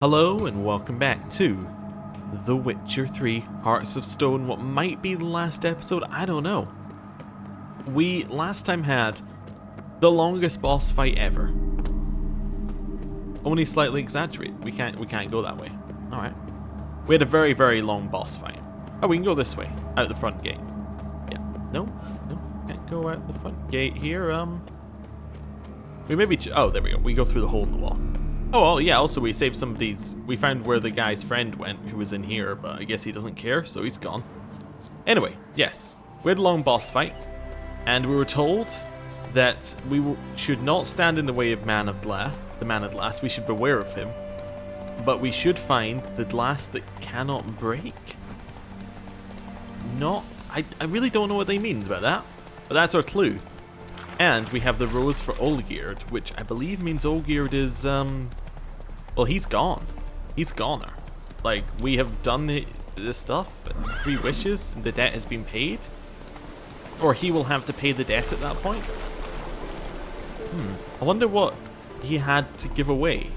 Hello and welcome back to The Witcher 3 Hearts of Stone, what might be the last episode, I don't know. We last time had the longest boss fight ever. Only slightly exaggerated, we can't go that way. Alright. We had a very, very long boss fight. Oh, we can go this way, out the front gate. Yeah, no, can't go out the front gate here, we maybe, oh there we go, we go through the hole in the wall. Oh, well, yeah, also we saved somebody's... We found where the guy's friend went, who was in here, but I guess he doesn't care, so he's gone. Anyway, yes, we had a long boss fight, and we were told that we should not stand in the way of the man of glass, we should beware of him, but we should find the glass that cannot break. I really don't know what they mean by that, but that's our clue. And we have the rose for Olgierd, which I believe means Olgierd is, well, he's gone. He's goner. Like, we have done this stuff, 3 wishes, and the debt has been paid. Or he will have to pay the debt at that point. I wonder what he had to give away.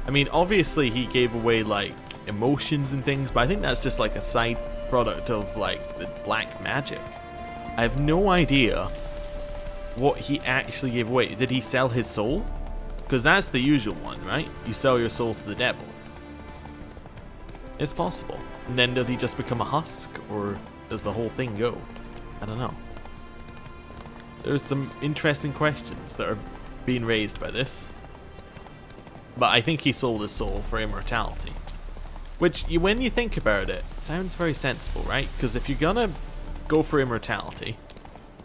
I mean, obviously he gave away, like, emotions and things, but I think that's just like a side product of, like, the black magic. I have no idea what he actually gave away. Did he sell his soul? Because that's the usual one, right? You sell your soul to the devil. It's possible. And then does he just become a husk? Or does the whole thing go? I don't know. There's some interesting questions that are being raised by this. But I think he sold his soul for immortality. Which, when you think about it, sounds very sensible, right? Because if you're gonna go for immortality,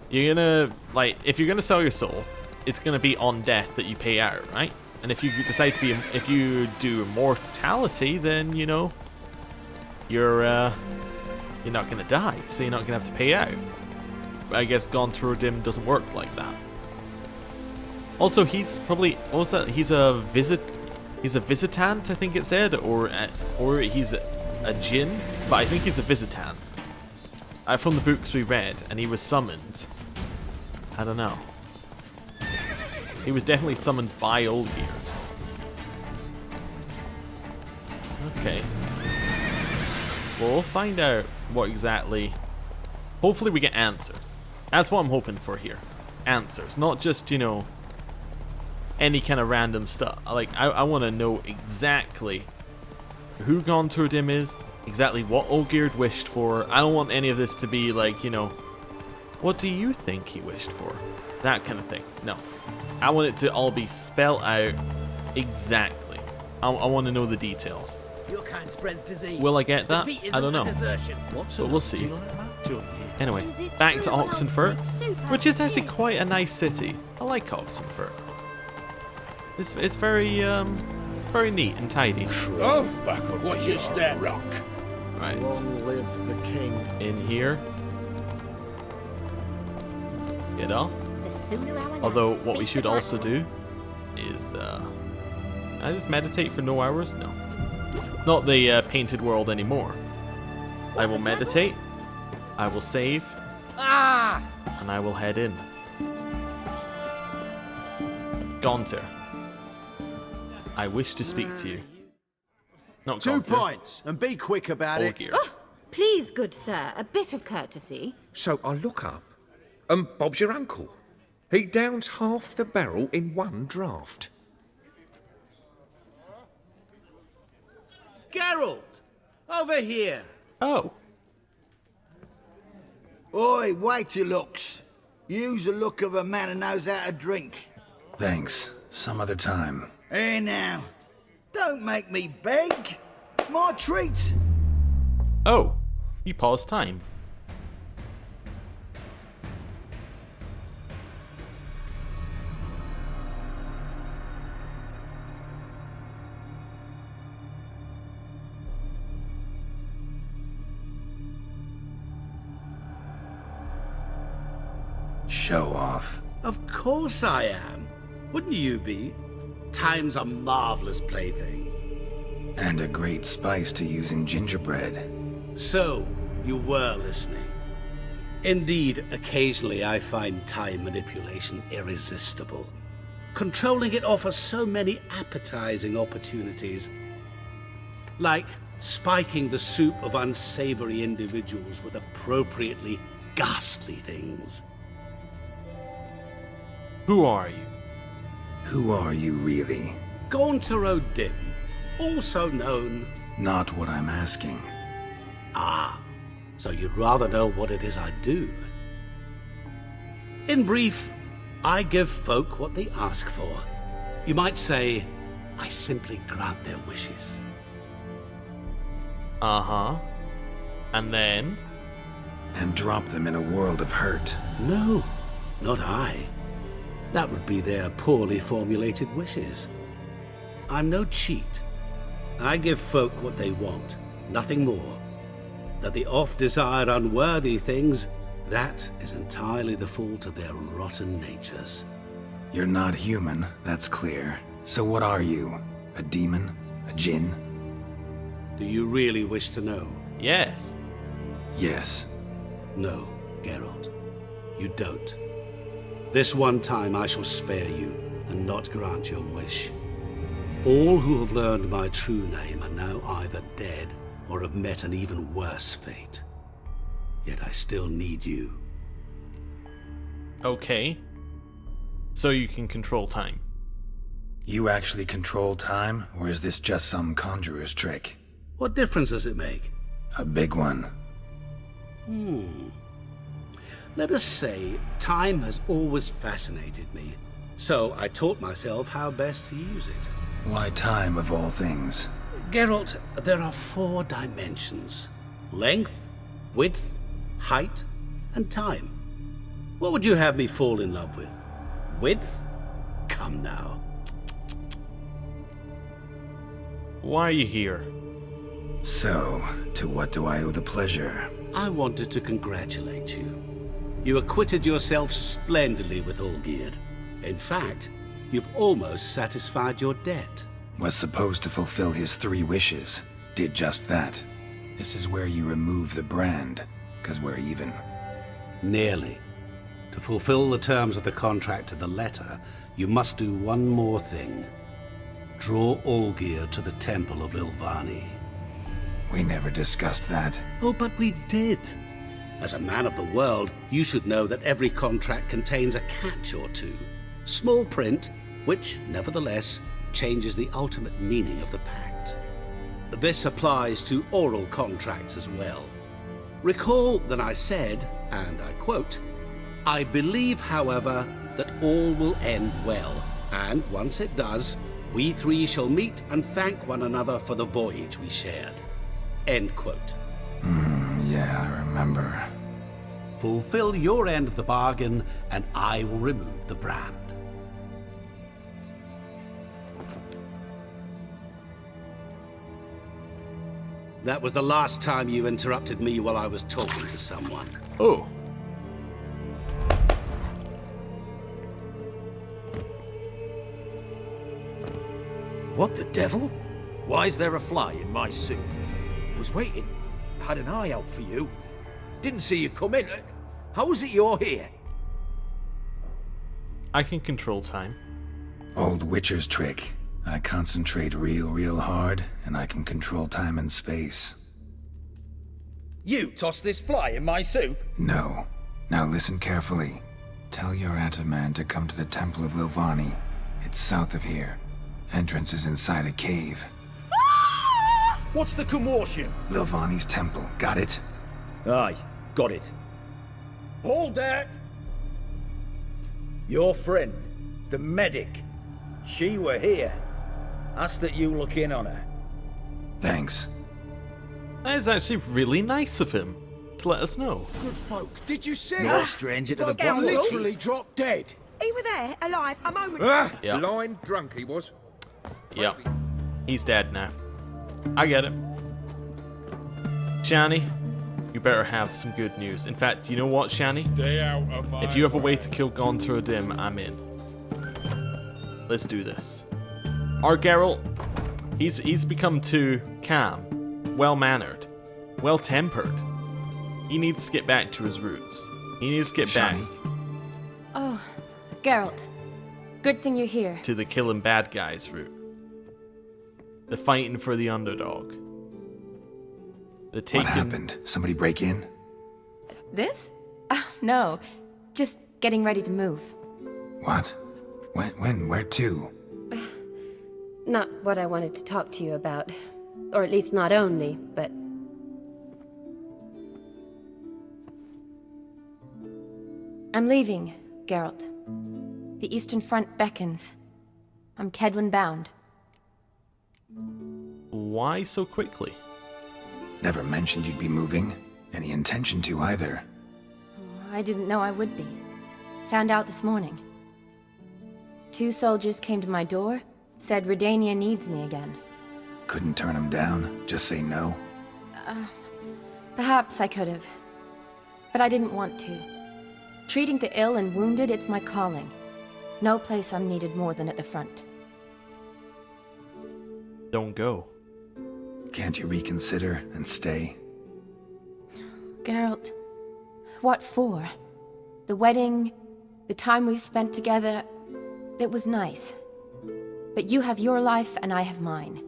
you're gonna, like, if you're gonna sell your soul, it's gonna be on death that you pay out, right? And if you decide to be, if you do immortality, then, you know, you're not gonna die, so you're not gonna have to pay out. But I guess Gone Through Dim doesn't work like that. Also, he's probably, what was that? He's a visitant, I think it said, or he's a djinn, but I think he's a visitant. From the books we read, and he was summoned. I don't know. He was definitely summoned by Olgierd. Okay. Well, we'll find out what exactly... Hopefully we get answers. That's what I'm hoping for here. Answers. Not just, you know, any kind of random stuff. Like, I want to know exactly who Gone Through Dim is, exactly what Olgierd wished for. I don't want any of this to be like, you know, what do you think he wished for? That kind of thing. No. I want it to all be spelled out exactly. I want to know the details. Your kind spreads disease. Will I get that? I don't know. But we'll see. Anyway, back to Oxenfurt, which is actually quite a nice city. I like Oxenfurt. It's very very neat and tidy. Oh, backward. Watch your step, rock. Right. Long live the king. In here. Get off. Although, what we should also do is, I just meditate for no hours? No. Not the painted world anymore. I will meditate, I will save, and I will head in. Gaunter, I wish to speak to you. Not 2 Gaunter. points, and be quick about it. Olgierd. Oh, please, good sir, a bit of courtesy. So I look up, and Bob's your uncle. He downs half the barrel in one draft. Geralt! Over here! Oh. Oi, wait your looks. Use the look of a man who knows how to drink. Thanks. Some other time. Here now. Don't make me beg. It's my treat. Oh. You paused time. Show off. Of course I am. Wouldn't you be? Time's a marvelous plaything. And a great spice to use in gingerbread. So, you were listening. Indeed, occasionally I find time manipulation irresistible. Controlling it offers so many appetizing opportunities. Like spiking the soup of unsavory individuals with appropriately ghastly things. Who are you? Who are you, really? Gaunter O'Dim, also known... Not what I'm asking. Ah, so you'd rather know what it is I do. In brief, I give folk what they ask for. You might say, I simply grant their wishes. Uh-huh. And then? And drop them in a world of hurt. No, not I. That would be their poorly formulated wishes. I'm no cheat. I give folk what they want, nothing more. That they oft desire unworthy things, that is entirely the fault of their rotten natures. You're not human, that's clear. So what are you? A demon? A djinn? Do you really wish to know? Yes. Yes. No, Geralt. You don't. This one time I shall spare you, and not grant your wish. All who have learned my true name are now either dead, or have met an even worse fate. Yet I still need you. Okay. So you can control time. You actually control time, or is this just some conjurer's trick? What difference does it make? A big one. Let us say, time has always fascinated me, so I taught myself how best to use it. Why time of all things? Geralt, there are 4 dimensions. Length, width, height, and time. What would you have me fall in love with? Width? Come now. Why are you here? So, to what do I owe the pleasure? I wanted to congratulate you. You acquitted yourself splendidly with Olgierd. In fact, you've almost satisfied your debt. Was supposed to fulfill his 3 wishes. Did just that. This is where you remove the brand, 'cause we're even. Nearly. To fulfill the terms of the contract to the letter, you must do one more thing. Draw Olgierd to the Temple of Lilvani. We never discussed that. Oh, but we did. As a man of the world, you should know that every contract contains a catch or two. Small print, which, nevertheless, changes the ultimate meaning of the pact. This applies to oral contracts as well. Recall that I said, and I quote, "I believe, however, that all will end well, and once it does, we 3 shall meet and thank one another for the voyage we shared." End quote. Yeah, I remember. Fulfill your end of the bargain, and I will remove the brand. That was the last time you interrupted me while I was talking to someone. Oh. What the devil? Why is there a fly in my soup? Was waiting. Had an eye out for you. Didn't see you come in. How is it you're here? I can control time. Old Witcher's trick. I concentrate real hard, and I can control time and space. You tossed this fly in my soup? No. Now listen carefully. Tell your Ataman to come to the Temple of Lilvani. It's south of here. Entrance is inside a cave. What's the commotion? Lilvani's temple, got it? Aye, got it. Hold there! Your friend, the medic, she were here. Asked that you look in on her. Thanks. That is actually really nice of him to let us know. Good folk, did you see? You're a stranger to the Scoundrel bottle. literally dropped dead. He were there, alive, a moment. Yeah. Blind drunk he was. Yep. He's dead now. I get it. Shani, you better have some good news. In fact, you know what, Shani? Stay out of my If you have a way to kill Gaunter O'Dim, I'm in. Let's do this. Our Geralt, he's become too calm, well-mannered, well-tempered. He needs to get back to his roots. He needs to get back Shani, Oh, Geralt. Good thing you're here. to the killing bad guys route. The fighting for the underdog. The taking... What happened? Somebody break in? This? No. Just getting ready to move. What? When? Where to? Not what I wanted to talk to you about. Or at least not only, but... I'm leaving, Geralt. The Eastern Front beckons. I'm Kedwin bound. Why so quickly? Never mentioned you'd be moving. Any intention to either. I didn't know I would be. Found out this morning. 2 soldiers came to my door, said Redania needs me again. Couldn't turn him down? Just say no? Perhaps I could have. But I didn't want to. Treating the ill and wounded, it's my calling. No place I'm needed more than at the front. Don't go. Can't you reconsider and stay? Geralt, what for? The wedding, the time we've spent together, it was nice. But you have your life and I have mine.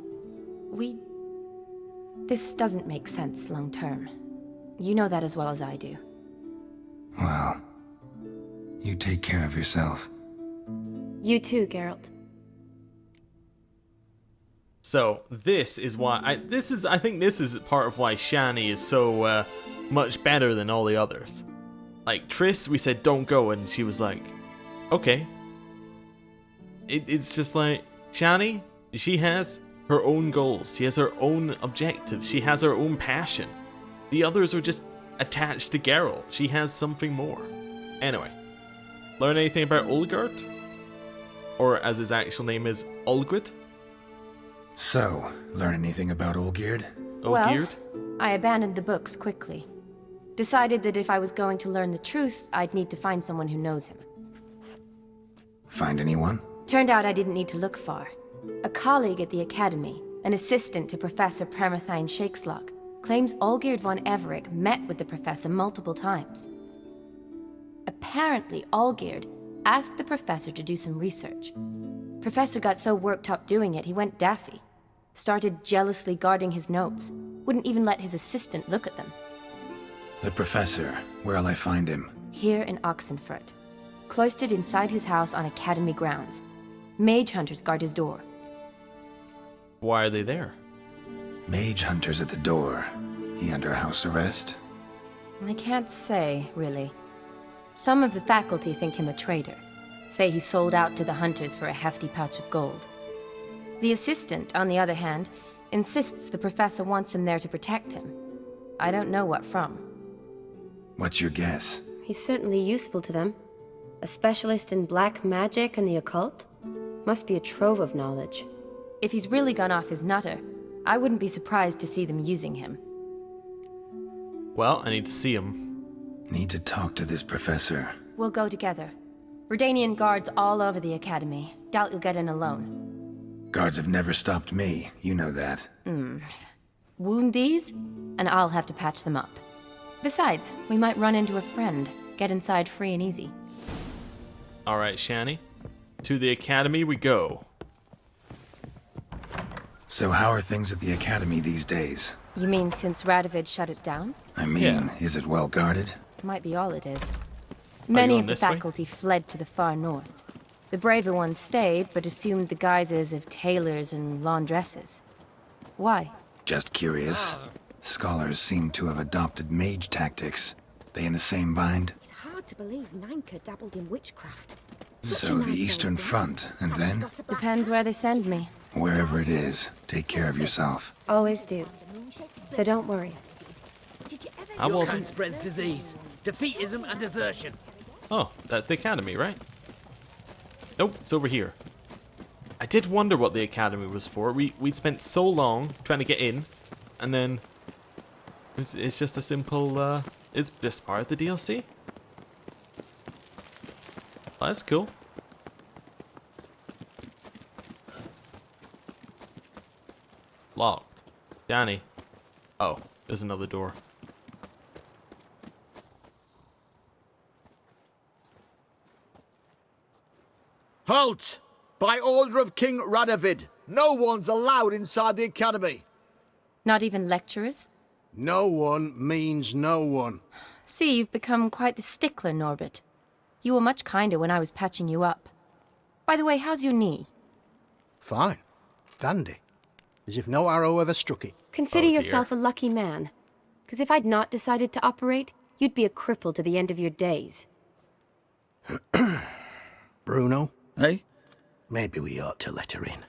This doesn't make sense long term. You know that as well as I do. Well, you take care of yourself. You too, Geralt. So this is why I think this is part of why Shani is so much better than all the others. Like Triss, we said don't go, and she was like, okay. It's just like Shani, she has her own goals, she has her own objectives, she has her own passion. The others are just attached to Geralt. She has something more. Anyway, learn anything about Olgerd? Or as his actual name is, Olgrid? So, learn anything about Olgerd? Well, I abandoned the books quickly. Decided that if I was going to learn the truth, I'd need to find someone who knows him. Find anyone? Turned out I didn't need to look far. A colleague at the Academy, an assistant to Professor Permathine Shakeslog, claims Olgerd von Everick met with the professor multiple times. Apparently, Olgerd asked the professor to do some research. Professor got so worked up doing it, he went daffy. Started jealously guarding his notes. Wouldn't even let his assistant look at them. The professor. Where'll I find him? Here in Oxenfurt. Cloistered inside his house on Academy grounds. Mage hunters guard his door. Why are they there? Mage hunters at the door. He under house arrest? I can't say, really. Some of the faculty think him a traitor. Say he sold out to the hunters for a hefty pouch of gold. The assistant, on the other hand, insists the professor wants him there to protect him. I don't know what from. What's your guess? He's certainly useful to them. A specialist in black magic and the occult? Must be a trove of knowledge. If he's really gone off his nutter, I wouldn't be surprised to see them using him. Well, I need to see him. Need to talk to this professor. We'll go together. Redanian guards all over the Academy. Doubt you'll get in alone. Guards have never stopped me, you know that. Wound these, and I'll have to patch them up. Besides, we might run into a friend. Get inside free and easy. Alright, Shani. To the Academy we go. So how are things at the Academy these days? You mean since Radovid shut it down? I mean, is it well guarded? Might be all it is. Many going of the this way? faculty fled to the far north. The braver ones stayed, but assumed the guises of tailors and laundresses. Why? Just curious. Scholars seem to have adopted mage tactics. They in the same bind? It's hard to believe Nanka dabbled in witchcraft. So the Eastern Front, and then? Depends where they send me. Wherever it is, take care of yourself. Always do. So don't worry. I Your wasn't. kind spreads disease, defeatism and desertion. Oh, that's the Academy, right? Nope, it's over here. I did wonder what the Academy was for. We'd spent so long trying to get in, and then it's just a simple, it's just part of the DLC. Oh, that's cool. Locked. Danny. Oh, there's another door. Halt! By order of King Radovid, No one's allowed inside the academy. Not even lecturers? No one means no one. See, you've become quite the stickler, Norbert. You were much kinder when I was patching you up. By the way, how's your knee? Fine. Dandy. As if no arrow ever struck it. Consider yourself a lucky man. Because if I'd not decided to operate, you'd be a cripple to the end of your days. Bruno, eh? Maybe we ought to let her in.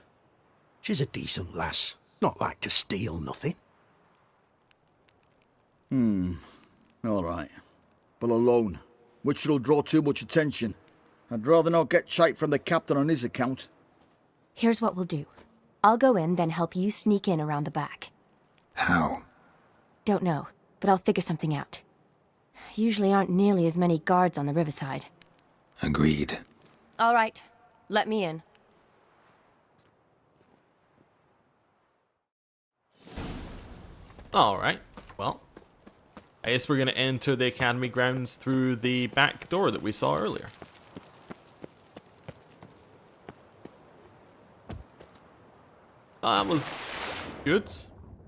She's a decent lass. Not like to steal nothing. All right. But alone, which will draw too much attention. I'd rather not get shite from the captain on his account. Here's what we'll do. I'll go in, then help you sneak in around the back. How? Don't know, but I'll figure something out. Usually aren't nearly as many guards on the riverside. Agreed. All right, let me in. Alright, well, I guess we're going to enter the academy grounds through the back door that we saw earlier. That was good.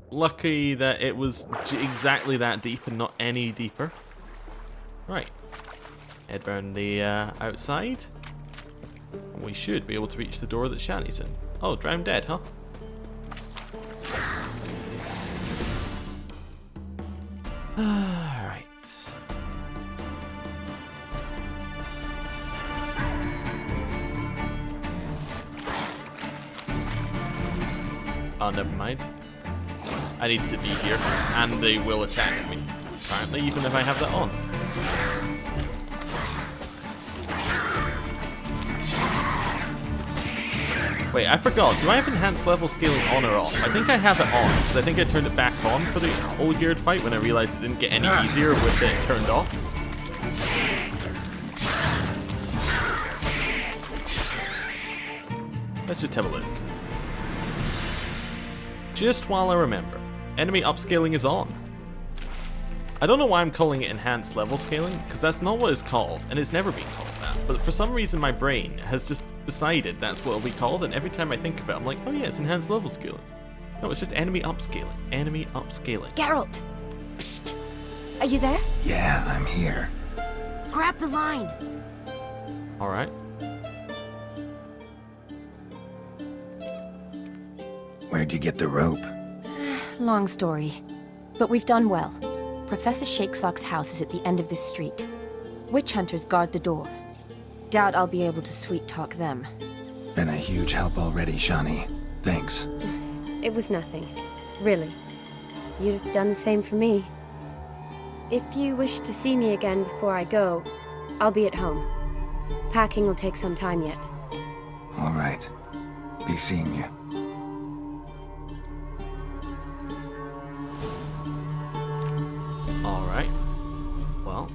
Lucky that it was exactly that deep and not any deeper. Right, head round the outside. We should be able to reach the door that Shani's in. Oh, drowned dead, huh? Alright. Oh, never mind. I need to be here, and they will attack me, apparently, even if I have that on. Wait, I forgot. Do I have enhanced level scaling on or off? I think I have it on, because I think I turned it back on for the old geared fight when I realized it didn't get any easier with it turned off. Let's just have a look. Just while I remember, enemy upscaling is on. I don't know why I'm calling it enhanced level scaling, because that's not what it's called, and it's never been called that. But for some reason my brain has just decided that's what it'll be called, and every time I think of it, I'm like, oh yeah, it's enhanced level scaling. No, it's just enemy upscaling. Enemy upscaling. Geralt! Psst! Are you there? Yeah, I'm here. Grab the line! Alright. Where'd you get the rope? Long story. But we've done well. Professor Shakesock's house is at the end of this street. Witch hunters guard the door. Doubt I'll be able to sweet-talk them. Been a huge help already, Shani. Thanks. It was nothing. Really. You'd have done the same for me. If you wish to see me again before I go, I'll be at home. Packing will take some time yet. All right. Be seeing you. Alright. Well,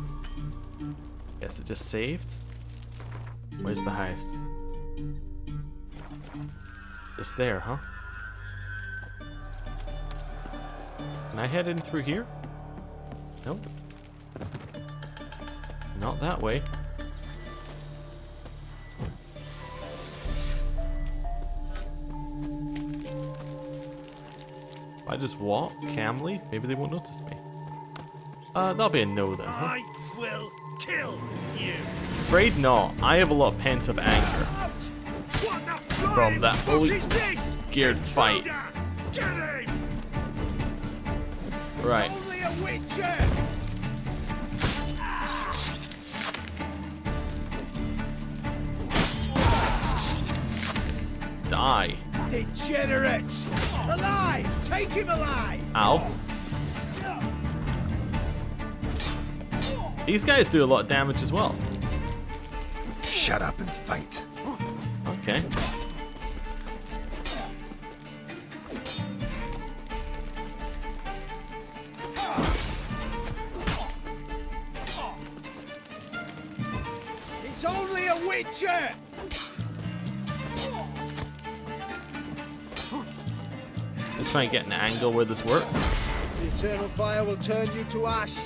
guess it just saved. Where's the house? Just there, huh? Can I head in through here? Nope. Not that way. If I just walk calmly, maybe they won't notice me. That'll be a no then, huh? I will kill you. Afraid not. I have a lot of pent-up anger from that old geared fight. Right. Only a witcher. Die. Degenerate! Alive! Take him alive! Ow. These guys do a lot of damage as well. Shut up and fight. Okay. It's only a witcher! Let's try and get an angle where this works. The eternal fire will turn you to ash.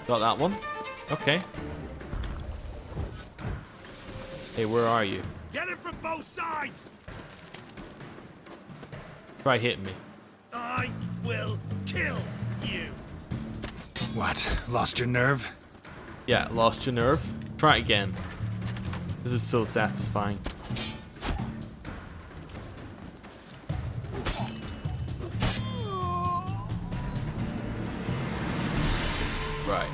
Got that one. Okay. Hey, where are you? Get him from both sides! Try hitting me. I will kill you! What? Lost your nerve? Yeah, lost your nerve. Try it again. This is so satisfying. Right.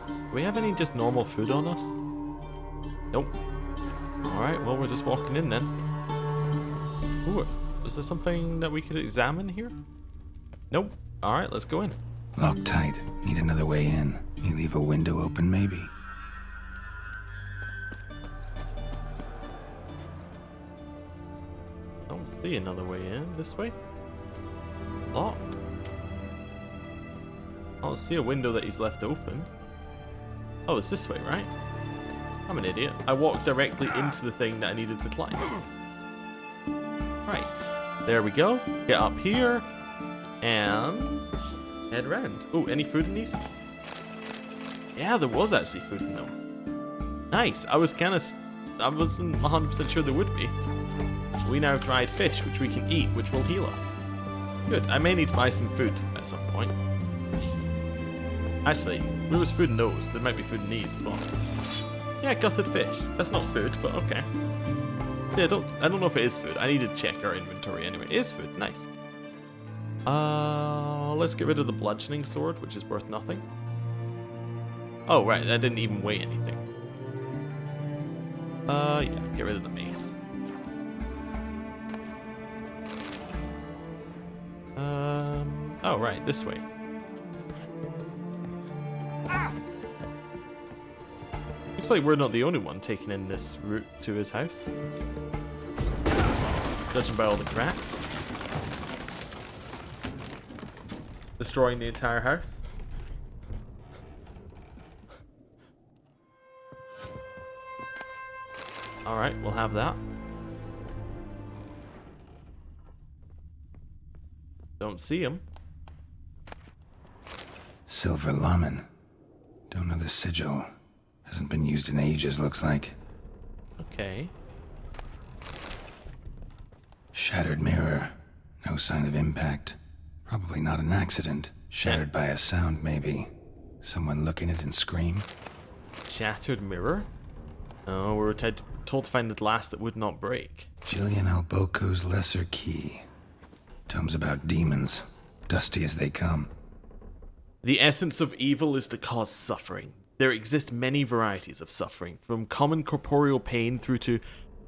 Do we have any just normal food on us? Nope. Alright, well, we're just walking in then. Ooh, is there something that we could examine here? Nope. Alright, let's go in. Locked tight. Need another way in. You leave a window open, maybe? Don't see another way in. This way? Locked. I don't see a window that he's left open. Oh, it's this way, right? I'm an idiot. I walked directly into the thing that I needed to climb. Right. There we go. Get up here. And head around. Oh, any food in these? Yeah, there was actually food in them. Nice. I wasn't 100% sure there would be. We now have dried fish, which we can eat, which will heal us. Good. I may need to buy some food at some point. Actually, there was food in those. There might be food in these as well. Yeah, gutted fish. That's not food, but okay. Yeah, I don't know if it is food. I need to check our inventory anyway. It is food. Nice. Let's get rid of the bludgeoning sword, which is worth nothing. Oh, right. That didn't even weigh anything. Yeah. Get rid of the mace. Oh, right. This way. Looks like we're not the only one taking in this route to his house. Judging by all the cracks. Destroying the entire house. Alright, we'll have that. Don't see him. Silver Laman. Don't know the sigil. Hasn't been used in ages, looks like. Okay. Shattered mirror. No sign of impact. Probably not an accident. Shattered by a sound, maybe. Someone look in it and scream. Shattered mirror? Oh, we were told to find the glass that would not break. Jillian Alboco's lesser key. Tomes about demons. Dusty as they come. The essence of evil is to cause suffering. There exist many varieties of suffering, from common corporeal pain through to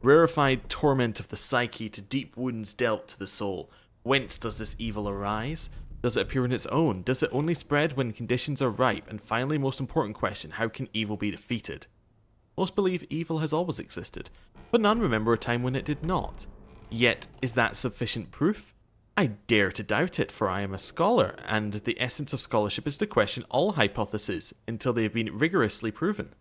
rarefied torment of the psyche to deep wounds dealt to the soul. Whence does this evil arise? Does it appear on its own? Does it only spread when conditions are ripe? And finally, most important question, how can evil be defeated? Most believe evil has always existed, but none remember a time when it did not. Yet, is that sufficient proof? I dare to doubt it, for I am a scholar, and the essence of scholarship is to question all hypotheses until they have been rigorously proven.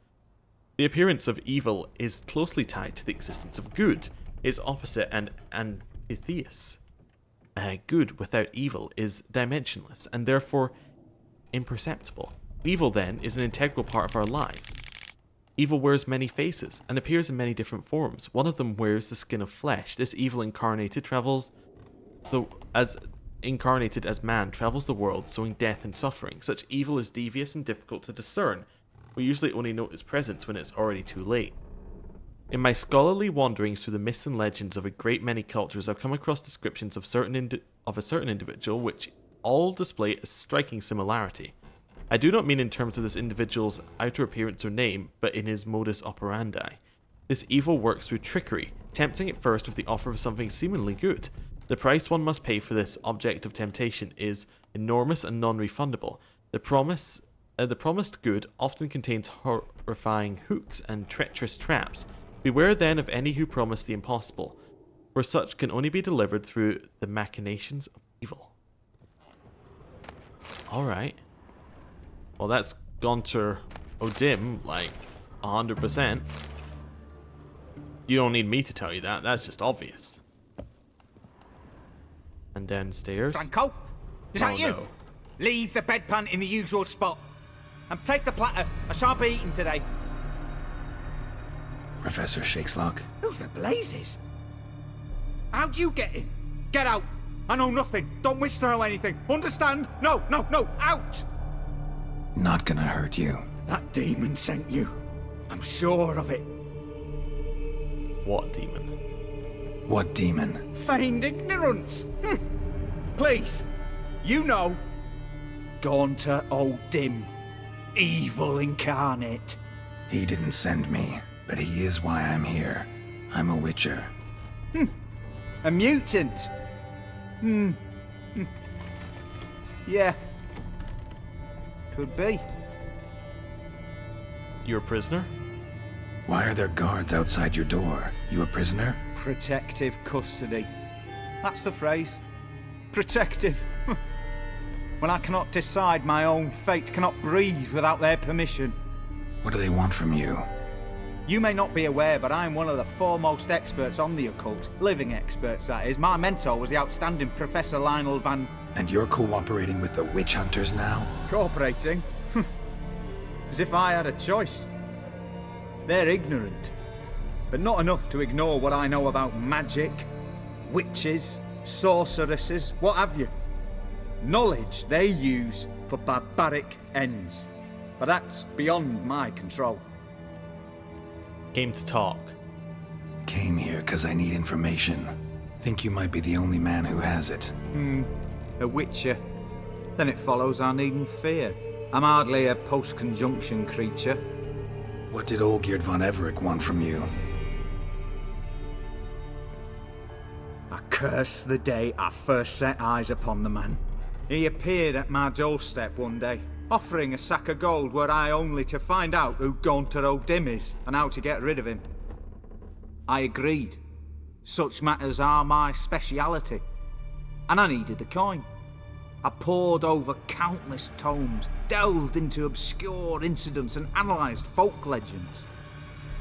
The appearance of evil is closely tied to the existence of good, its opposite and antithesis. Good without evil is dimensionless, and therefore imperceptible. Evil, then, is an integral part of our lives. Evil wears many faces, and appears in many different forms. One of them wears the skin of flesh. This evil incarnated as man travels the world, sowing death and suffering. Such evil is devious and difficult to discern. We usually only note its presence when it's already too late. In my scholarly wanderings through the myths and legends of a great many cultures, I've come across descriptions of a certain individual which all display a striking similarity. I do not mean in terms of this individual's outer appearance or name, but in his modus operandi. This evil works through trickery, tempting at first with the offer of something seemingly good. The price one must pay for this object of temptation is enormous and non-refundable. The promised good often contains horrifying hooks and treacherous traps. Beware then of any who promise the impossible, for such can only be delivered through the machinations of evil. Alright. Well, that's Gonter Odim, like, 100%. You don't need me to tell you that, that's just obvious. And downstairs. Franco? Is that you? No. Leave the bedpan in the usual spot. And take the platter. I shan't be eating today. Professor Shakeslock? Who the blazes? How'd you get in? Get out! I know nothing. Don't wish to know anything. Understand? No, no, no, out! Not gonna hurt you. That demon sent you. I'm sure of it. What demon? What demon? Feigned ignorance. Please, you know. Gaunter O'Dim. Evil incarnate. He didn't send me, but he is why I'm here. I'm a witcher. A mutant. Yeah. Could be. You're a prisoner? Why are there guards outside your door? You a prisoner? Protective custody. That's the phrase. Protective. When I cannot decide my own fate, cannot breathe without their permission. What do they want from you? You may not be aware, but I'm one of the foremost experts on the occult. Living experts, that is. My mentor was the outstanding Professor Lionel Van... And you're cooperating with the witch hunters now? Cooperating? As if I had a choice. They're ignorant, but not enough to ignore what I know about magic, witches, sorceresses, what have you. Knowledge they use for barbaric ends. But that's beyond my control. Came to talk. Came here because I need information. Think you might be the only man who has it. A witcher. Then it follows I needn't fear. I'm hardly a post-conjunction creature. What did Olgierd von Everec want from you? I curse the day I first set eyes upon the man. He appeared at my doorstep one day, offering a sack of gold were I only to find out who Gaunter O'Dim is and how to get rid of him. I agreed. Such matters are my speciality. And I needed the coin. I pored over countless tomes, delved into obscure incidents and analysed folk legends.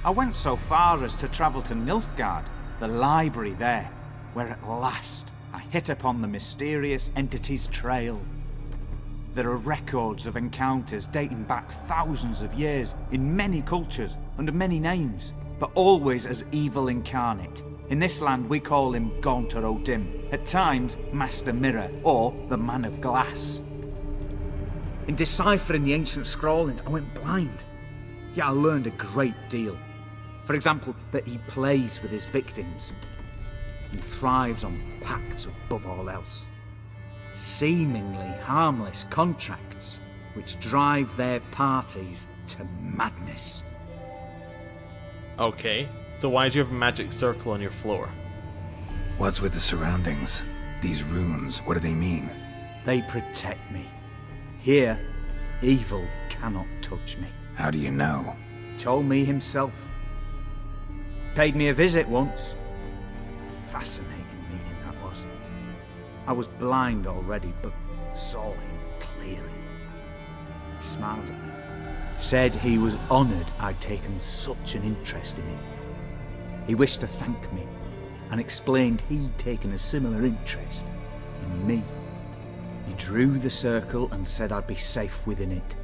I went so far as to travel to Nilfgaard, the library there, where at last I hit upon the mysterious entity's trail. There are records of encounters dating back thousands of years in many cultures under many names, but always as evil incarnate. In this land we call him Gaunter O'Dim, at times Master Mirror or the Man of Glass. In deciphering the ancient scrawlings I went blind, yet I learned a great deal. For example, that he plays with his victims and thrives on pacts above all else. Seemingly harmless contracts which drive their parties to madness. Okay, so why do you have a magic circle on your floor? What's with the surroundings? These runes, what do they mean? They protect me. Here, evil cannot touch me. How do you know? Told me himself. Paid me a visit once. Fascinating meeting that was. I was blind already, but saw him clearly. He smiled at me. Said he was honoured I'd taken such an interest in him. He wished to thank me, and explained he'd taken a similar interest in me. He drew the circle and said I'd be safe within it.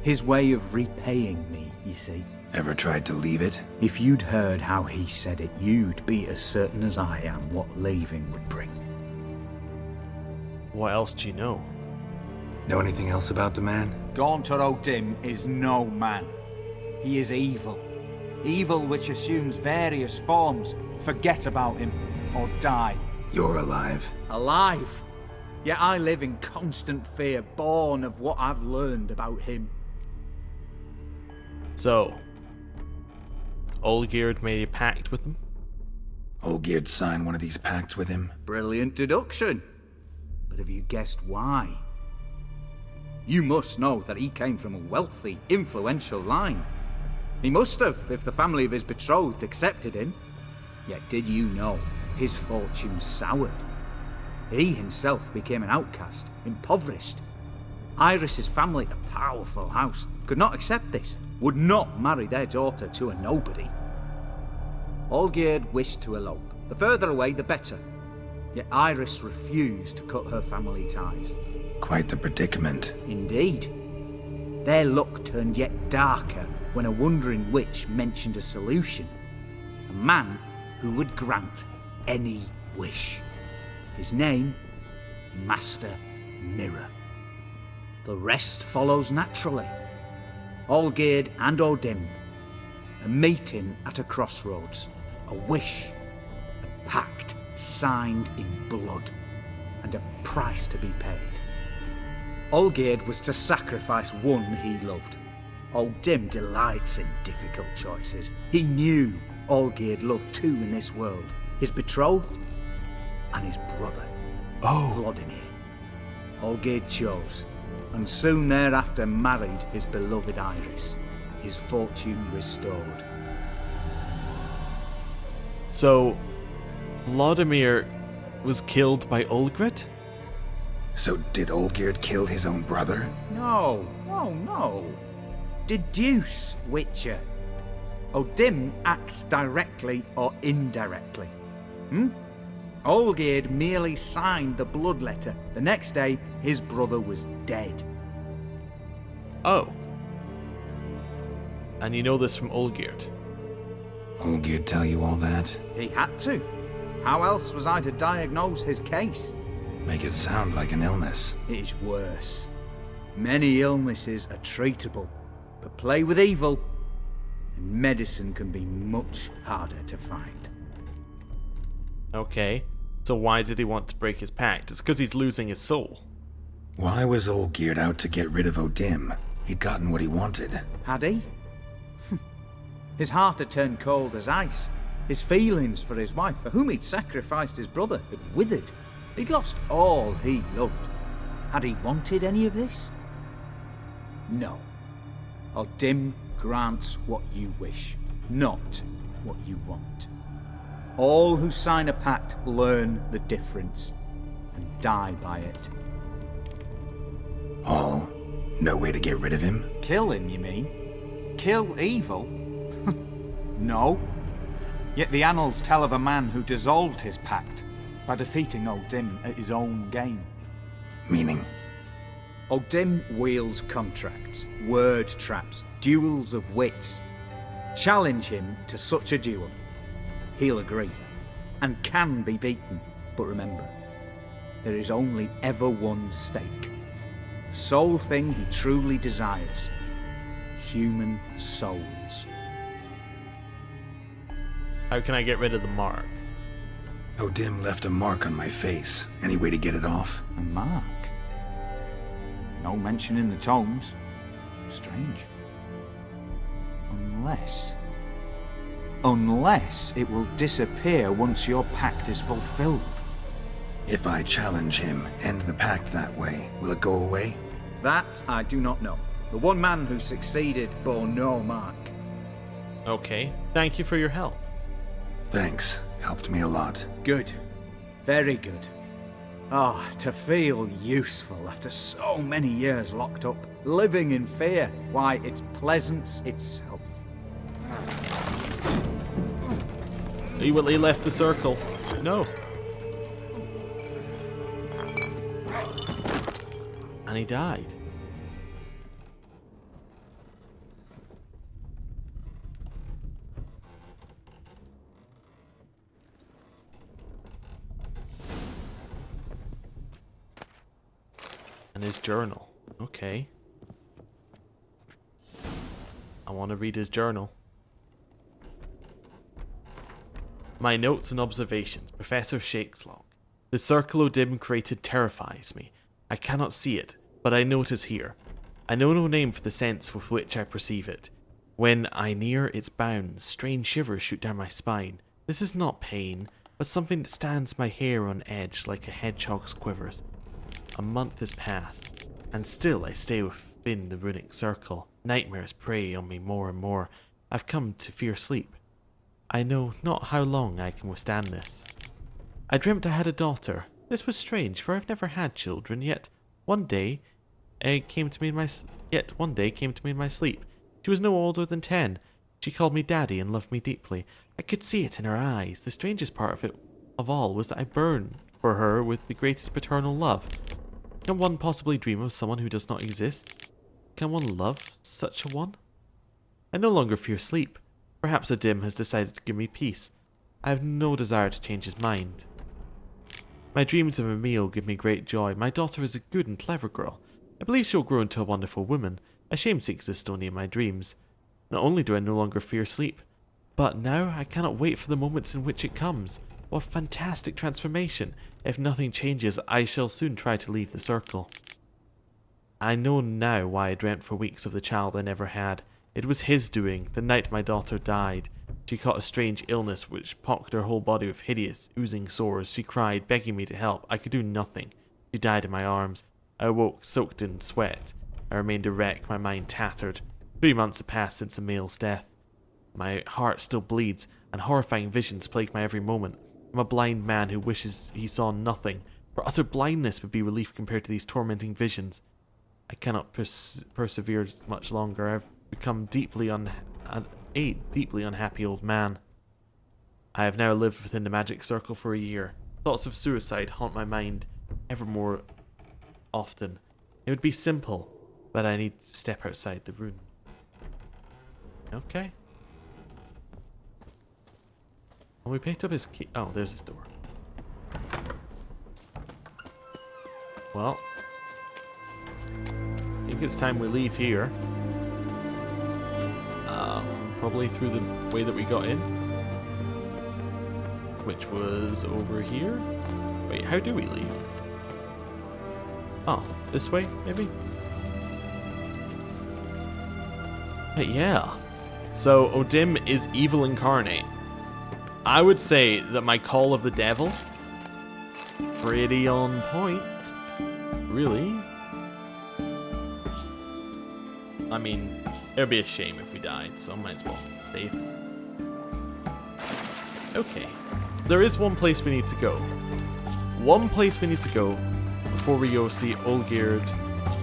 His way of repaying me, you see. Ever tried to leave it? If you'd heard how he said it, you'd be as certain as I am what leaving would bring. What else do you know? Know anything else about the man? Gaunter O'Dim is no man. He is evil. Evil which assumes various forms. Forget about him, or die. You're alive. Alive? Yet I live in constant fear, born of what I've learned about him. So, Olgierd made a pact with him? Olgierd signed one of these pacts with him? Brilliant deduction. But have you guessed why? You must know that he came from a wealthy, influential line. He must have, if the family of his betrothed accepted him. Yet did you know his fortune soured? He himself became an outcast, impoverished. Iris's family, a powerful house, could not accept this, would not marry their daughter to a nobody. Olgierd wished to elope. The further away, the better. Yet Iris refused to cut her family ties. Quite the predicament. Indeed. Their luck turned yet darker when a wandering witch mentioned a solution. A man who would grant any wish. His name, Master Mirror. The rest follows naturally. Olgierd and Odim, a meeting at a crossroads, a wish, a pact signed in blood, and a price to be paid. Olgierd was to sacrifice one he loved. Odim delights in difficult choices. He knew Olgierd loved two in this world, his betrothed and his brother, Vladimir. Olgierd chose, and soon thereafter married his beloved Iris, his fortune restored. So, Vladimir was killed by Olgierd? So did Olgierd kill his own brother? No. Deduce, Witcher. Odim acts directly or indirectly. Olgierd merely signed the blood letter. The next day, his brother was dead. Oh. And you know this from Olgierd? Olgierd tell you all that? He had to. How else was I to diagnose his case? Make it sound like an illness. It is worse. Many illnesses are treatable, but play with evil, and medicine can be much harder to find. Okay, so why did he want to break his pact? It's because he's losing his soul. Why was Olgierd out to get rid of Odim? He'd gotten what he wanted. Had he? His heart had turned cold as ice. His feelings for his wife, for whom he'd sacrificed his brother, had withered. He'd lost all he loved. Had he wanted any of this? No. Odim grants what you wish, not what you want. All who sign a pact learn the difference and die by it. All? No way to get rid of him? Kill him, you mean? Kill evil? No. Yet the annals tell of a man who dissolved his pact by defeating Odim at his own game. Meaning? Odim wields contracts, word traps, duels of wits. Challenge him to such a duel. He'll agree, and can be beaten. But remember, there is only ever one stake. The sole thing he truly desires. Human souls. How can I get rid of the mark? Odim left a mark on my face. Any way to get it off? A mark? No mention in the tomes. Strange. Unless it will disappear once your pact is fulfilled. If I challenge him, end the pact that way, will it go away? That I do not know. The one man who succeeded bore no mark. Okay, thank you for your help. Thanks. Helped me a lot. Good. Very good. Oh, to feel useful after so many years locked up, living in fear. Why, it's pleasance itself. He left the circle. No. And he died. And his journal. Okay. I want to read his journal. My notes and observations, Professor Shake's log. The circle Odim created terrifies me. I cannot see it, but I know it is here. I know no name for the sense with which I perceive it. When I near its bounds, strange shivers shoot down my spine. This is not pain, but something that stands my hair on edge like a hedgehog's quivers. A month has passed, and still I stay within the runic circle. Nightmares prey on me more and more. I've come to fear sleep. I know not how long I can withstand this. I dreamt I had a daughter. This was strange, for I've never had children, yet one day came to me in my sleep. She was no older than 10. She called me daddy and loved me deeply. I could see it in her eyes. The strangest part of all was that I burned for her with the greatest paternal love. Can one possibly dream of someone who does not exist? Can one love such a one? I no longer fear sleep. Perhaps Odim has decided to give me peace. I have no desire to change his mind. My dreams of Emil give me great joy. My daughter is a good and clever girl. I believe she'll grow into a wonderful woman. A shame she exists only in my dreams. Not only do I no longer fear sleep, but now I cannot wait for the moments in which it comes. What a fantastic transformation! If nothing changes, I shall soon try to leave the circle. I know now why I dreamt for weeks of the child I never had. It was his doing, the night my daughter died. She caught a strange illness which pocked her whole body with hideous, oozing sores. She cried, begging me to help. I could do nothing. She died in my arms. I awoke, soaked in sweat. I remained a wreck, my mind tattered. 3 months had passed since Emil's death. My heart still bleeds, and horrifying visions plague my every moment. I'm a blind man who wishes he saw nothing, for utter blindness would be relief compared to these tormenting visions. I cannot persevere much longer. I've become deeply unhappy old man. I have now lived within the magic circle for a year. Thoughts of suicide haunt my mind ever more often. It would be simple, but I need to step outside the room. Okay. Well, we picked up his key. Oh, there's his door. Well, I think it's time we leave here. Probably through the way that we got in, which was over here. Wait, how do we leave? Oh, this way, maybe? But yeah. So, Odim is evil incarnate. I would say that my call of the devil, pretty on point, really. I mean, it would be a shame if we died, so might as well save. Okay, there is one place we need to go. One place we need to go before we go see Olgierd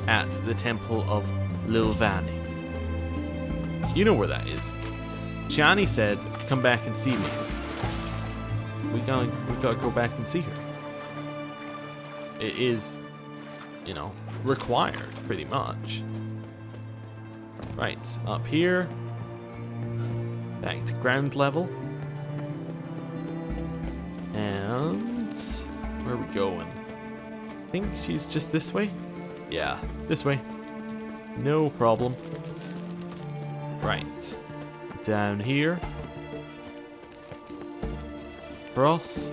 at the Temple of Lilvani. You know where that is. Shani said, come back and see me. We gotta go back and see her. It is, you know, required, pretty much. Right, up here. Back to ground level. And where are we going? I think she's just this way? Yeah, this way. No problem. Right. Down here. Cross.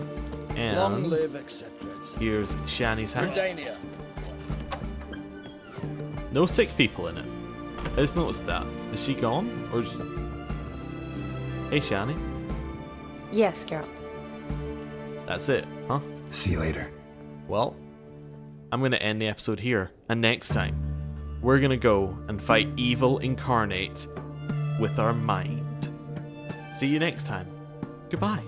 And long live, etc. Here's Shani's house. Redania. No sick people in it. I just noticed that. Is she gone? Or is... Hey, Shani. Yes, Geralt. That's it, huh? See you later. Well, I'm going to end the episode here. And next time, we're going to go and fight evil incarnate with our mind. See you next time. Goodbye.